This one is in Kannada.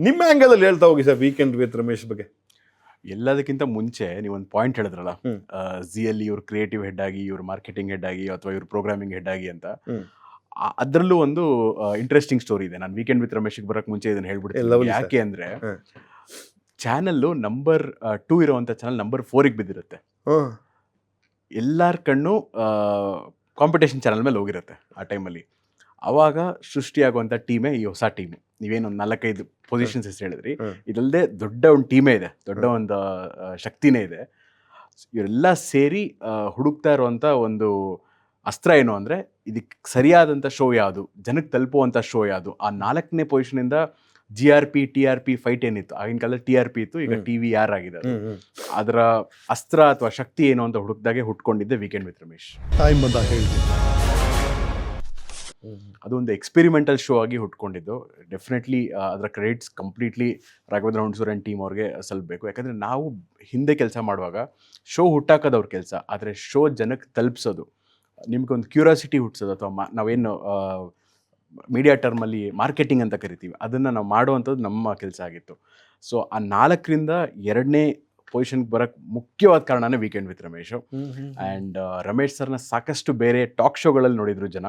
ನಿಮ್ಮ ಆ್ಯಂಗಲಲ್ಲಿ ಹೇಳ್ತಾ ಹೋಗಿ ಸರ್ ವೀಕೆಂಡ್ ವಿತ್ ರಮೇಶ್ ಬಗ್ಗೆ. ಎಲ್ಲದಕ್ಕಿಂತ ಮುಂಚೆ ನೀವೊಂದು ಪಾಯಿಂಟ್ ಹೇಳಿದ್ರಲ್ಲ, ಹ್ಮ್. ಝಿಯಲ್ಲಿ ಇವ್ರು ಕ್ರಿಯೇಟಿವ್ ಹೆಡ್ ಆಗಿ, ಇವ್ರು ಮಾರ್ಕೆಟಿಂಗ್ ಹೆಡ್ ಆಗಿ, ಅಥವಾ ಇವ್ರು ಪ್ರೋಗ್ರಾಮಿಂಗ್ ಹೆಡ್ ಆಗಿ ಅಂತ. ಹ್ಮ್. ಅದರಲ್ಲೂ ಒಂದು ಇಂಟ್ರೆಸ್ಟಿಂಗ್ ಸ್ಟೋರಿ ಇದೆ. ನಾನು ವೀಕೆಂಡ್ ವಿತ್ ರಮೇಶ್ಗೆ ಬರೋಕ್ಕೆ ಮುಂಚೆ ಇದನ್ನು ಹೇಳ್ಬಿಡ್ತೀನಿ. lovely sir. ಯಾಕೆ ಅಂದರೆ ಹ್ಮ್. ಚಾನಲ್ಲು ನಂಬರ್ 2 ಇರೋವಂಥ ಚಾನಲ್ ನಂಬರ್ 4ಗೆ ಬಿದ್ದಿರುತ್ತೆ. ಹ್ಮ್. ಎಲ್ಲರ ಕಣ್ಣು ಕಾಂಪಿಟೇಷನ್ ಚಾನಲ್ ಮೇಲೆ ಹೋಗಿರುತ್ತೆ ಆ ಟೈಮಲ್ಲಿ. ಆವಾಗ ಸೃಷ್ಟಿಯಾಗುವಂಥ ಟೀಮೇ ಈ ಹೊಸ ಟೀಮು. ನೀವೇನೊಂದು 4-5 ಪೊಸಿಷನ್ಸ್ ಹೆಸರು ಹೇಳಿದ್ರಿ. ಹ್ಮ್. ಇದಲ್ಲದೆ ದೊಡ್ಡ ಒಂದು ಟೀಮೇ ಇದೆ, ದೊಡ್ಡ ಒಂದು ಶಕ್ತಿನೇ ಇದೆ. ಇವರೆಲ್ಲ ಸೇರಿ ಹುಡುಕ್ತಾ ಇರುವಂಥ ಒಂದು ಅಸ್ತ್ರ ಏನು ಅಂದರೆ, ಇದಕ್ಕೆ ಸರಿಯಾದಂಥ ಶೋ ಯಾವುದು, ಜನಕ್ಕೆ ತಲುಪುವಂಥ ಶೋ ಯಾವುದು. ಆ 4ನೇ ಪೊಸಿಷನಿಂದ GRP TRP ಫೈಟ್ ಏನಿತ್ತು, ಆಗಿನ ಕಾಲದಲ್ಲಿ TRP ಇತ್ತು, ಈಗ TV ಯಾರ್ ಆಗಿದೆ ಅದು. ಅದರ ಅಸ್ತ್ರ ಅಥವಾ ಶಕ್ತಿ ಏನು ಅಂತ ಹುಡುಕ್ದಾಗೆ ಹುಟ್ಕೊಂಡಿದ್ದೆ ವೀಕೆಂಡ್ ವಿತ್ ರಮೇಶ್. ಟೈಮ್ ಬಂದಾಗ ಹೇಳ್ತೀನಿ. ಅದು ಒಂದು ಎಕ್ಸ್ಪೆರಿಮೆಂಟಲ್ ಶೋ ಆಗಿ ಹುಟ್ಕೊಂಡಿದ್ದು. ಡೆಫಿನೆಟ್ಲಿ ಅದರ credits completely Raghavendra Hunsur and team ಅವ್ರಿಗೆ ಸಲ್ಲಬೇಕು. ಯಾಕಂದರೆ ನಾವು ಹಿಂದೆ ಕೆಲಸ ಮಾಡುವಾಗ ಶೋ ಹುಟ್ಟಾಕೋದವ್ರ ಕೆಲಸ, ಆದರೆ ಶೋ ಜನಕ್ಕೆ ತಲುಪಿಸೋದು, ನಿಮ್ಗೊಂದು ಕ್ಯೂರಿಯಾಸಿಟಿ ಹುಟ್ಟಿಸೋದು, ಅಥವಾ ನಾವೇನು ಮೀಡಿಯಾ ಟರ್ಮಲ್ಲಿ ಮಾರ್ಕೆಟಿಂಗ್ ಅಂತ ಕರಿತೀವಿ, ಅದನ್ನು ನಾವು ಮಾಡುವಂಥದ್ದು ನಮ್ಮ ಕೆಲಸ ಆಗಿತ್ತು. ಸೊ ಆ 4ರಿಂದ 2ನೇ ಪೊಸಿಷನ್ಗೆ ಬರೋಕ್ಕೆ ಮುಖ್ಯವಾದ ಕಾರಣನೇ weekend with Ramesh. And Ramesh ಸರ್ನ ಸಾಕಷ್ಟು ಬೇರೆ ಟಾಕ್ ಶೋಗಳಲ್ಲಿ ನೋಡಿದ್ರು ಜನ.